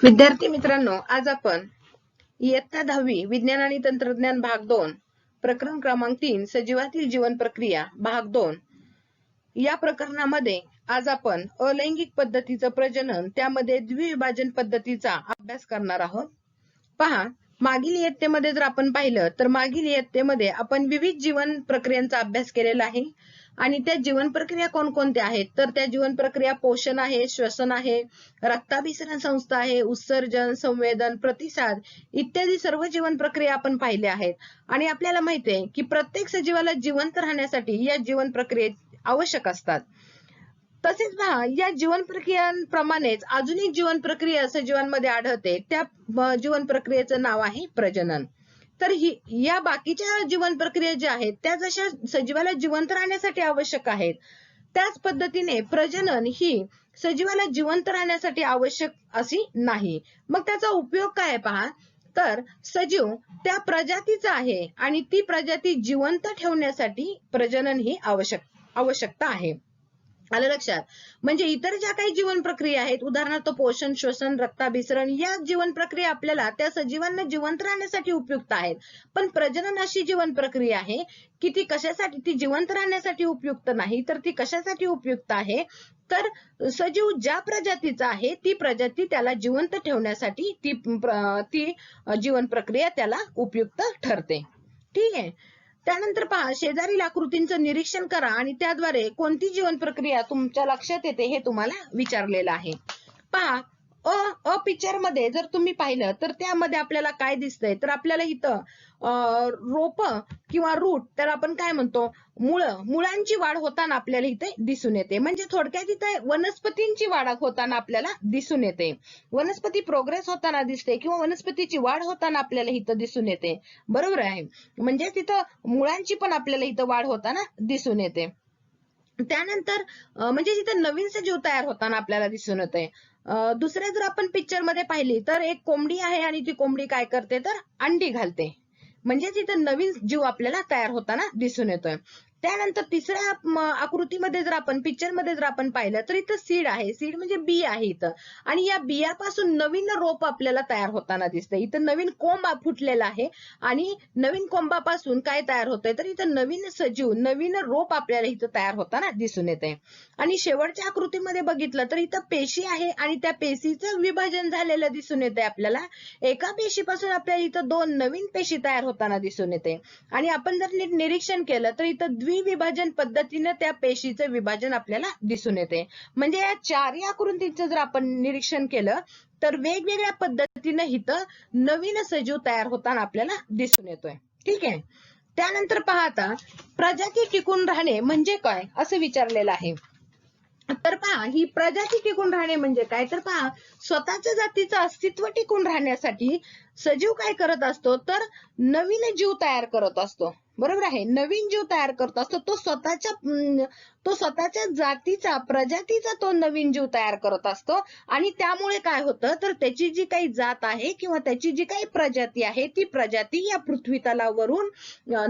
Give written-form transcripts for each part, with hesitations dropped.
विद्यार्थी मित्रांनो, आज आपण इयत्ता 10वी विज्ञान आणि तंत्रज्ञान भाग 2 प्रकरण क्रमांक 3 सजीवातील जीवन प्रक्रिया भाग 2 या प्रकरणामध्ये आज आपण अलैंगिक पद्धतीचं प्रजनन त्यामध्ये द्विविभाजन पद्धतीचा अभ्यास करणार आहोत। पहा, मागील इयत्तेमध्ये जर आपण पाहिलं तर मागील इयत्तेमध्ये आपण विविध जीवन प्रक्रियांचा अभ्यास केलेला आहे आणि त्या जीवन प्रक्रिया कोणकोणत्या आहेत तर त्या जीवन प्रक्रिया पोषण आहे, श्वसन आहे, रक्ताभिसरण संस्था आहे, उत्सर्जन, संवेदन, प्रतिसाद इत्यादी सर्व जीवन प्रक्रिया आपण पाहिल्या आहेत। आणि आपल्याला माहिती आहे की प्रत्येक सजीवाला जिवंत राहण्यासाठी या जीवन प्रक्रिया आवश्यक असतात। तसेच पहा, या जीवन प्रक्रियांप्रमाणेच अजून एक जीवन प्रक्रिया सजीवांमध्ये आढळते, त्या जीवन प्रक्रियेचं नाव आहे प्रजनन। तर या बाकीच्या जीवन प्रक्रिया ज्या आहेत त्या जशा सजीवाला जिवंत राहण्यासाठी आवश्यक आहेत, त्याच पद्धतीने प्रजनन ही सजीवाला जिवंत राहण्यासाठी आवश्यक अशी नाही। मग त्याचा उपयोग काय आहे पहा, तर सजीव त्या प्रजातीचा आहे आणि ती प्रजाती जिवंत ठेवण्यासाठी प्रजनन ही आवश्यकता आहे। आलं लक्षात? म्हणजे इतर ज्या काही जीवन प्रक्रिया आहेत, उदाहरणार्थ पोषण, श्वसन, रक्ताभिसरण, या जीवन प्रक्रिया आपल्याला त्या सजीवांना जिवंत राहण्यासाठी उपयुक्त आहेत, पण प्रजनन अशी जीवन प्रक्रिया आहे की ती कशासाठी, ती जिवंत राहण्यासाठी उपयुक्त नाही, तर ती कशासाठी उपयुक्त आहे, तर सजीव ज्या प्रजातीचा आहे ती प्रजाती त्याला जिवंत ठेवण्यासाठी ती जीवन प्रक्रिया त्याला उपयुक्त ठरते। ठीक आहे। त्यानंतर पहा, शेजारील आकृतींचं निरीक्षण करा आणि त्याद्वारे कोणती जीवन प्रक्रिया तुमच्या लक्षात येते हे तुम्हाला विचारलेलं आहे। पहा, अ पिक्चर मध्ये जर तुम्ही पाहिलं तर त्यामध्ये आपल्याला काय दिसतंय, तर आपल्याला इथं रोप किंवा रूट, तर आपण काय म्हणतो, मुळांची वाढ होताना आपल्याला इथे दिसून येते। म्हणजे थोडक्यात इथे वनस्पतींची वाढ होताना आपल्याला दिसून येते, वनस्पती प्रोग्रेस होताना दिसते किंवा वनस्पतीची वाढ होताना आपल्याला इथं दिसून येते, बरोबर आहे। म्हणजे तिथं मुळांची पण आपल्याला इथं वाढ होताना दिसून येते। त्यानंतर म्हणजे तिथे नवीन सजीव तयार होताना आपल्याला दिसून येते। दुसऱ्या जर आपण पिक्चर मध्ये पाहिली तर एक कोंबडी आहे आणि ती कोंबडी काय करते तर अंडी घालते, म्हणजे तिथं नवीन जीव आपल्याला तयार होताना दिसून येतोय। त्यानंतर तिसऱ्या आकृतीमध्ये जर आपण पिक्चर मध्ये जर आपण पाहिलं तर इथं सीड आहे, सीड म्हणजे बी आहे इथं, आणि या बियापासून नवीन रोप आपल्याला तयार होताना दिसतंय। इथं नवीन कोंब फुटलेला आहे आणि नवीन कोंबापासून काय तयार होतंय तर इथं नवीन सजीव, नवीन रोप आपल्याला इथं तयार होताना दिसून येते। आणि शेवटच्या आकृतीमध्ये बघितलं तर इथं पेशी आहे आणि त्या पेशीचं विभाजन झालेलं दिसून येते आपल्याला। एका पेशीपासून आपल्याला इथं दोन नवीन पेशी तयार होताना दिसून येते आणि आपण जर नीट निरीक्षण केलं तर इथं द्विविभाजन पद्धतीने त्या पेशीचं विभाजन आपल्याला दिसून येते। म्हणजे या चारही आकृतीचं जर आपण निरीक्षण केलं तर वेगवेगळ्या पद्धतीने इथं नवीन सजीव तयार होताना आपल्याला दिसून येतोय। ठीक आहे। त्यानंतर पहा, आता प्रजाती टिकून राहणे म्हणजे काय असं विचारलेलं आहे। तर पहा, ही प्रजाती टिकून राहणे म्हणजे काय, तर पहा, स्वतःच्या जातीचं अस्तित्व टिकून राहण्यासाठी सजीव काय करत असतो तर नवीन जीव तयार करत असतो, बरोबर आहे। नवीन जीव तयार करत असतो, तो स्वतःच्या जातीचा, प्रजातीचा तो नवीन जीव तयार करत असतो आणि त्यामुळे काय होतं तर त्याची जी काही जात आहे किंवा त्याची जी काही प्रजाती आहे ती प्रजाती या पृथ्वी तलावरून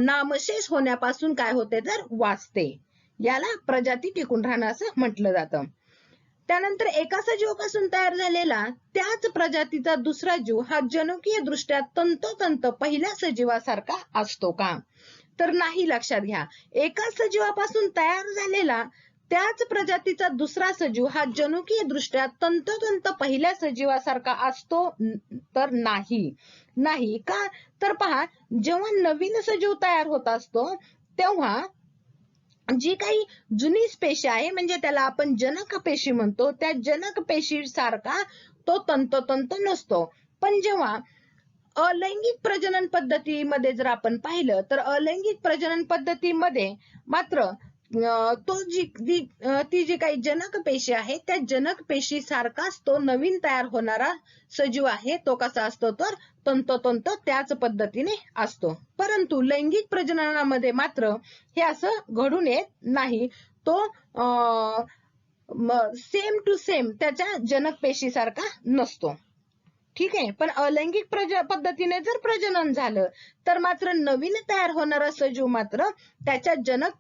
नामशेष होण्यापासून काय होते तर वाचते। याला प्रजाती टिकून राहणं असं म्हटलं जातं। त्यानंतर एका सजीवापासून तयार झालेला त्याच प्रजातीचा दुसरा जीव हा जनुकीय दृष्ट्या तंतोतंत पहिल्या सजीवासारखा असतो का, तर नाही। लक्षात घ्या, एका सजीवापासून तयार झालेला त्याच प्रजातीचा दुसरा सजीव हा जनुकीय दृष्ट्या तंतोतंत पहिल्या सजीवासारखा असतो तर नाही का, तर पहा, जेव्हा नवीन सजीव तयार होत असतो तेव्हा जी काही जुनी पेशी आहे म्हणजे त्याला आपण जनक पेशी म्हणतो, त्या जनक पेशी सारखा तो तंतोतंत नसतो। पण जेव्हा अलैंगिक प्रजनन पद्धतीमध्ये जर आपण पाहिलं तर अलैंगिक प्रजनन पद्धतीमध्ये मात्र ती जी काही जनक पेशी आहे त्या जनक पेशी सारखाच तो नवीन तयार होणारा सजीव आहे तो कसा असतो तर तंतोतंत त्याच पद्धतीने असतो। परंतु लैंगिक प्रजननामध्ये मात्र हे असं घडून येत नाही, तो सेम टू सेम त्याच्या जनक पेशी सारखा नसतो। ठीक आहे। पण अलैंगिक पद्धतीने जर प्रजनन झालं तर मात्र नवीन तयार होणारा सजीव मात्र त्याच्या जनक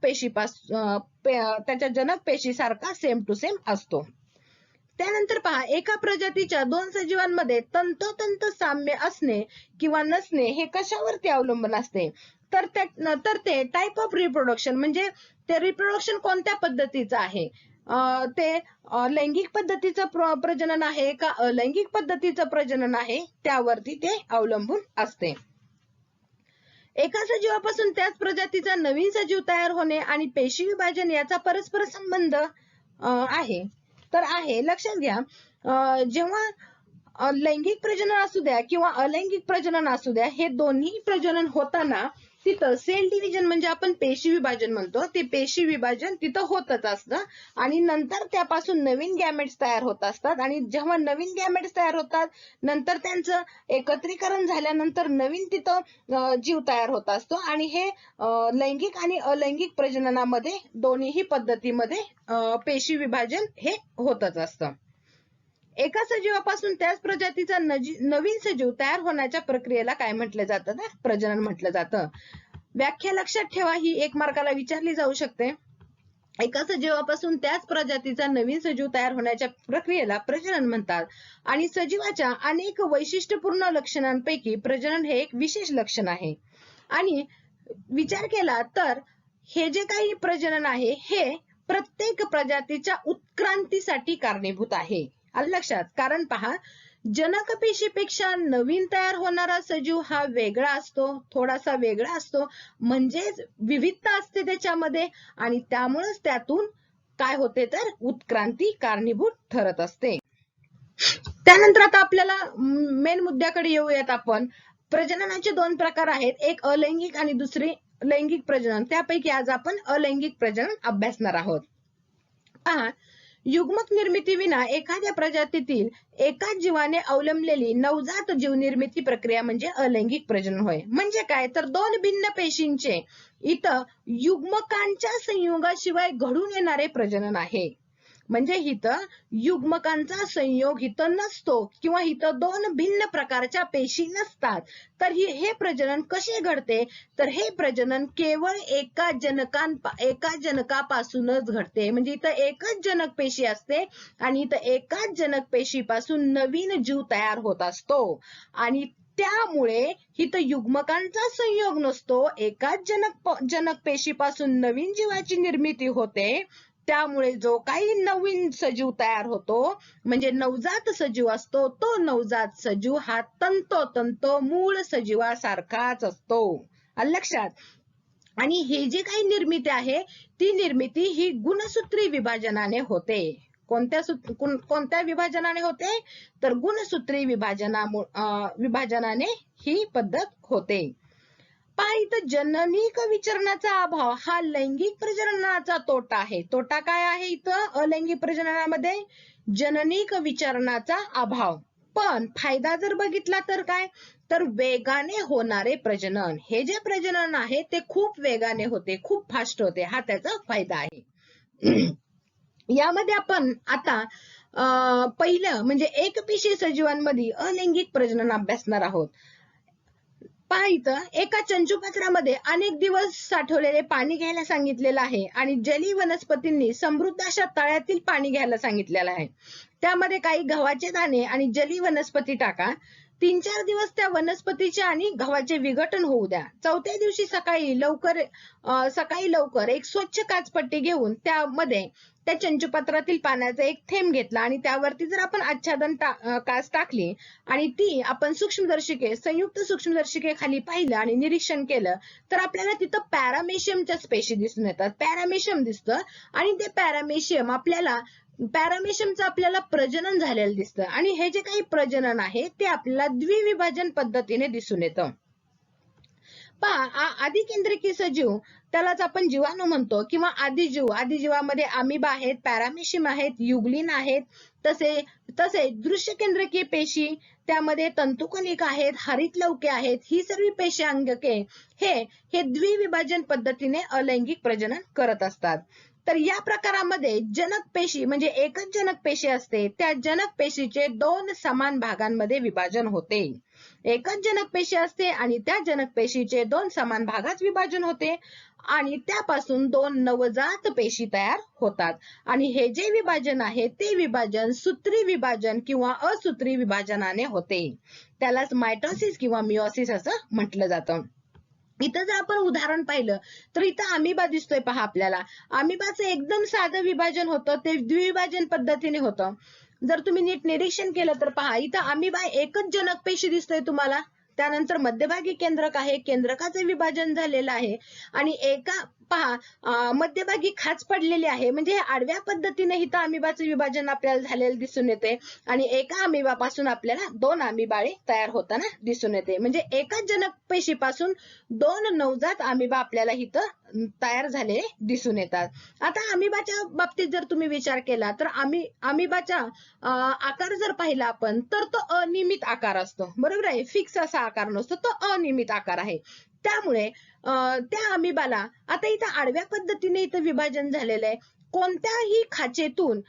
पेशी सारखा सेम टू सेम असतो। त्यानंतर पहा, एका प्रजातीच्या दोन सजीवांमध्ये तंतोतंत साम्य असणे किंवा नसणे हे कशावरती अवलंबून असते? तर ते टाइप ऑफ रिप्रोडक्शन, म्हणजे ते रिप्रोडक्शन कोणत्या पद्धतीचं आहे, ते लैंगिक पद्धतीचं प्रजनन आहे का अलैंगिक पद्धतीचं प्रजनन आहे, त्यावरती ते अवलंबून असते. एका सजीवापासून त्याच प्रजातीचा नवीन सजीव तयार होणे आणि पेशी विभाजन याचा परस्पर संबंध आहे. तर आहे, लक्षात घ्या, जेव्हा लैंगिक प्रजनन असू द्या किंवा अलैंगिक प्रजनन असू द्या, हे दोन्ही प्रजनन होताना तिथं सेल डिव्हिजन, म्हणजे आपण पेशी विभाजन म्हणतो, ते पेशी विभाजन तिथं होतच असतं आणि नंतर त्यापासून नवीन गॅमेट्स तयार होत असतात. आणि जेव्हा नवीन गॅमेट्स तयार होतात, नंतर त्यांचं एकत्रीकरण झाल्यानंतर नवीन तिथं जीव तयार होत असतो. आणि हे लैंगिक आणि अलैंगिक प्रजननामध्ये दोन्ही पद्धतीमध्ये पेशी विभाजन हे होतच असतं. एका सजीवापासून त्याच प्रजातीचा नवीन सजीव तयार होण्याच्या प्रक्रियेला काय म्हटलं जातं? तर प्रजनन म्हटलं जातं. व्याख्या लक्षात ठेवा, ही 1 मार्काला विचारली जाऊ शकते. एका सजीवापासून त्याच प्रजातीचा नवीन सजीव तयार होण्याच्या प्रक्रियेला प्रजनन म्हणतात. आणि सजीवाच्या अनेक वैशिष्ट्यपूर्ण लक्षणांपैकी प्रजनन हे एक विशेष लक्षण आहे. आणि विचार केला तर हे जे काही प्रजनन आहे, हे प्रत्येक प्रजातीच्या उत्क्रांतीसाठी कारणीभूत आहे. आलं लक्षात? कारण पहा, जनक पेशीपेक्षा नवीन तयार होणारा सजीव हा वेगळा असतो, थोडासा वेगळा असतो, म्हणजेच विविधता असते त्याच्यामध्ये, आणि त्यामुळेच त्यातून काय होते तर उत्क्रांती कारणीभूत ठरत असते. त्यानंतर आता आपल्याला मेन मुद्द्याकडे येऊयात आपण. प्रजननाचे 2 प्रकार आहेत, एक अलैंगिक आणि दुसरे लैंगिक प्रजनन. त्यापैकी आज आपण अलैंगिक प्रजनन अभ्यासणार आहोत. पहा, युग्मक निर्मिती विना एखाद्या प्रजातीतील एकाच जीवाने अवलंबलेली नवजात जीव निर्मिती प्रक्रिया म्हणजे अलैंगिक प्रजनन होय. म्हणजे काय तर 2 भिन्न पेशींचे इथं युग्मकांच्या संयोगाशिवाय घडून येणारे प्रजनन आहे. म्हणजे इथं युग्मकांचा संयोग इथं नसतो किंवा इथं 2 भिन्न प्रकारच्या पेशी नसतात. तर हे प्रजनन कसे घडते? तर हे प्रजनन केवळ एका जनकापासूनच घडते. म्हणजे इथं एकच जनक पेशी असते आणि इथं एकाच जनक पेशीपासून नवीन जीव तयार होत असतो. आणि त्यामुळे इथं युग्मकांचा संयोग नसतो, एकाच जनक पेशीपासून नवीन जीवाची निर्मिती होते. त्यामुळे जो काही नवीन सजीव तयार होतो, म्हणजे नवजात सजीव असतो, तो नवजात सजीव हा तंतोतंत मूळ सजीवासारखाच असतो. आलं लक्षात? आणि हे जे काही निर्मिती आहे, ती निर्मिती ही गुणसूत्री विभाजनाने होते. कोणत्या विभाजनाने होते? तर गुणसूत्री विभाजनाने ही पद्धत होते. पहा, इथं जननिक विचरणाचा अभाव हा लैंगिक प्रजननाचा तोटा आहे. तोटा काय आहे इथं? अलैंगिक प्रजननामध्ये जननिक विचरणाचा अभाव. पण फायदा जर बघितला तर काय? तर वेगाने होणारे प्रजनन. हे जे प्रजनन आहे ते खूप वेगाने होते, खूप फास्ट होते, हा त्याचा फायदा आहे. यामध्ये आपण आता पहिलं म्हणजे एकपेशीय सजीवांमध्ये अलैंगिक प्रजनन अभ्यासणार आहोत. पहा, इथं एका चंचुपात्रामध्ये अनेक दिवस साठवलेले पाणी घ्यायला सांगितलेलं आहे आणि जलीय वनस्पतींनी समृद्ध अशा तळ्यातील पाणी घ्यायला सांगितलेलं आहे. त्यामध्ये काही गव्हाचे दाणे आणि जलीय वनस्पती टाका. 3-4 दिवस त्या वनस्पतीचे आणि गव्हाचे विघटन होऊ द्या. 4थ्या दिवशी सकाळी लवकर एक स्वच्छ काचपट्टी घेऊन त्यामध्ये त्या चंचुपात्रातील पाण्याचा एक थेंब घेतला आणि त्यावरती जर आपण आच्छादन काच टाकली आणि ती आपण संयुक्त सूक्ष्मदर्शिके खाली पाहिलं आणि निरीक्षण केलं, तर आपल्याला तिथं पॅरामेशियमच्या पेशी दिसून येतात. पॅरामेशियम दिसतं आणि ते पॅरामेशियमचं आपल्याला प्रजनन झालेलं दिसतं. आणि हे जे काही प्रजनन आहे ते आपल्याला द्विविभाजन पद्धतीने दिसून येतं. पहा, आदिकेंद्रकी सजीव त्यालाच आपण जीवाणू म्हणतो किंवा आदिजीवामध्ये अमिबा आहेत, पॅरामेशियम आहेत, युग्लिन आहेत. तसे दृश्य केंद्रकीय पेशी, त्यामध्ये तंतुकणिका आहेत, हरितलवके आहेत. ही सर्व पेशी अंगके हे द्विविभाजन पद्धतीने अलैंगिक प्रजनन करत असतात. तर या प्रकारामध्ये जनक पेशी म्हणजे एकच जनक पेशी असते, त्या जनक पेशीचे 2 समान भागांमध्ये विभाजन होते. एकच जनक पेशी असते आणि त्या जनक पेशीचे 2 समान भागात विभाजन होते आणि त्यापासून 2 नवजात पेशी तयार होतात. आणि हे जे विभाजन आहे ते विभाजन सूत्री विभाजन किंवा असूत्री विभाजनाने होते. त्यालाच मायटोसिस किंवा मियोसिस असं म्हटलं जातं. इथं जर आपण उदाहरण पाहिलं तर इथं अमिबा दिसतोय पहा आपल्याला. अमिबाचं एकदम साधं विभाजन होतं, ते द्विविभाजन पद्धतीने होतं. जर तुम्ही नीट निरीक्षण केलं तर पहा इथं अमिबा एकच जनक पेशी दिसतोय तुम्हाला. त्यानंतर मध्यभागी केंद्रक आहे, केंद्रकाचे विभाजन झालेलं आहे आणि एका पहा मध्यभागी खाच पडलेली आहे, म्हणजे आडव्या पद्धतीने इथं अमिबाचं विभाजन आपल्याला झालेलं दिसून येते आणि एका अमिबापासून आपल्याला 2 अमिबाळे तयार होताना दिसून येते. म्हणजे एकाच जनक पेशीपासून 2 नवजात अमिबा आपल्याला इथं तयार झालेले दिसून येतात. आता अमिबाच्या बाबतीत जर तुम्ही विचार केला तर अमिबाचा आकार जर पाहिला आपण तर तो अनियमित आकार असतो, बरोबर आहे. फिक्स असा आकार नसतो, तो अनियमित आकार आहे. त्यामुळे त्या अमिबाला आता इथं आडव्या पद्धतीने इथं विभाजन झालेलं आहे. कोणत्याही खाचेतून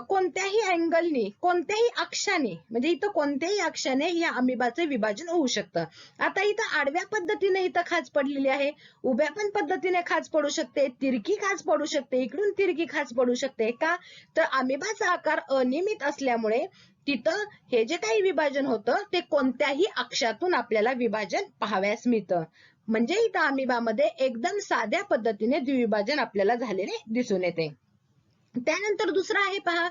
कोणत्याही अँगलनी कोणत्याही अक्षाने म्हणजे इथं कोणत्याही अक्षाने या अमिबाचं विभाजन होऊ शकतं. आता इथं आडव्या पद्धतीने इथं खाच पडलेली आहे, उभ्या पण पद्धतीने खाच पडू शकते, तिरकी खाच पडू शकते, इकडून तिरकी खाच पडू शकते. का तर अमिबाचा आकार अनियमित असल्यामुळे तिथं हे जे काही विभाजन होतं ते कोणत्याही अक्षातून आपल्याला विभाजन पाहावयास मिळतं. म्हणजे इथं अमिबामध्ये एकदम साध्या पद्धतीने द्विविभाजन आपल्याला झालेले दिसून येते. त्यानंतर दुसरा आहे पहा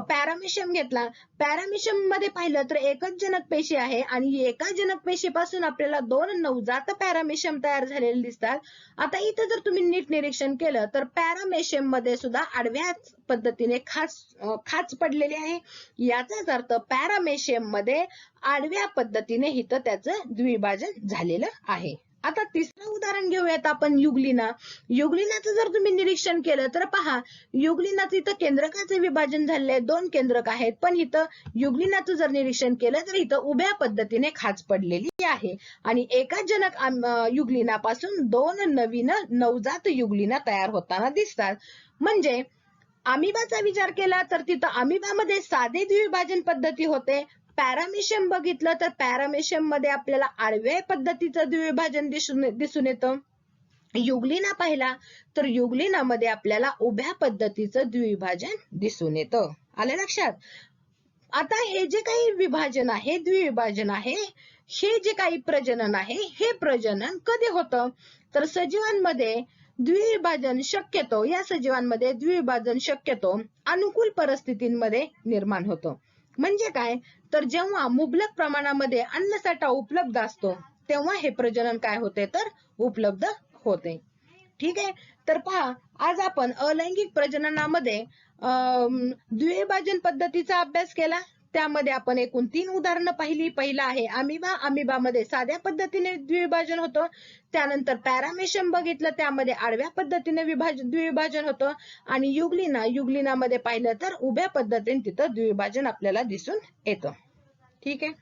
पॅरामेशियम घेतला. पॅरामेशियम मध्ये पाहिलं तर एकच जनक पेशी आहे आणि एका जनक पेशीपासून आपल्याला 2 नवजात पॅरामेशियम तयार झालेले दिसतात. आता इथं जर तुम्ही नीट निरीक्षण केलं तर पॅरामेशियम मध्ये सुद्धा आडव्या पद्धतीने खाच पडलेली आहे. याचाच अर्थ पॅरामेशियम मध्ये आडव्या पद्धतीने इथं त्याचं द्विविभाजन झालेलं आहे. आता तिसरं उदाहरण घेऊयात आपण युग्लिना. युग्लिनाचं जर तुम्ही निरीक्षण केलं तर पहा युग्लिनाचं इथं केंद्रकाचे विभाजन झाले, 2 केंद्रक आहेत, पण इथं युग्लिनाचं जर निरीक्षण केलं तर इथं उभ्या पद्धतीने खाच पडलेली आहे आणि एका जनक युग्लिनापासून 2 नवीन नवजात युग्लिना तयार होताना दिसतात. म्हणजे अमिबाचा विचार केला तर तिथं अमिबामध्ये साधे द्विविभाजन पद्धती होते. पॅरामेशियम बघितलं तर पॅरामेशियम मध्ये आपल्याला आडव्या पद्धतीचं द्विविभाजन दिसून येतं. युग्लिना पाहिला तर युग्लिनामध्ये आपल्याला उभ्या पद्धतीचं द्विविभाजन दिसून येतं. आलं लक्षात? आता हे जे काही विभाजन आहे द्विविभाजन आहे, हे जे काही प्रजनन आहे हे प्रजनन कधी होतं तर सजीवांमध्ये द्विविभाजन शक्यतो या सजीवांमध्ये द्विविभाजन शक्यतो अनुकूल परिस्थितींमध्ये निर्माण होतं. म्हणजे काय तर जेव्हा मुबलक प्रमाणामध्ये अन्नसाठा उपलब्ध असतो तेव्हा हे प्रजनन काय होते तर उपलब्ध होते. ठीक आहे. तर पहा आज आपण अलैंगिक प्रजननामध्ये द्विविभाजन पद्धतीचा अभ्यास केला. त्यामध्ये आपण एकूण 3 उदाहरणं पाहिली. पहिला आहे अमिबा. अमिबामध्ये साध्या पद्धतीने द्विविभाजन होतं. त्यानंतर पॅरामेशियम बघितलं, त्यामध्ये आडव्या पद्धतीने द्विविभाजन होतं आणि युग्लिनामध्ये पाहिलं तर उभ्या पद्धतीने तिथं द्विविभाजन आपल्याला दिसून येतं. ठीक आहे.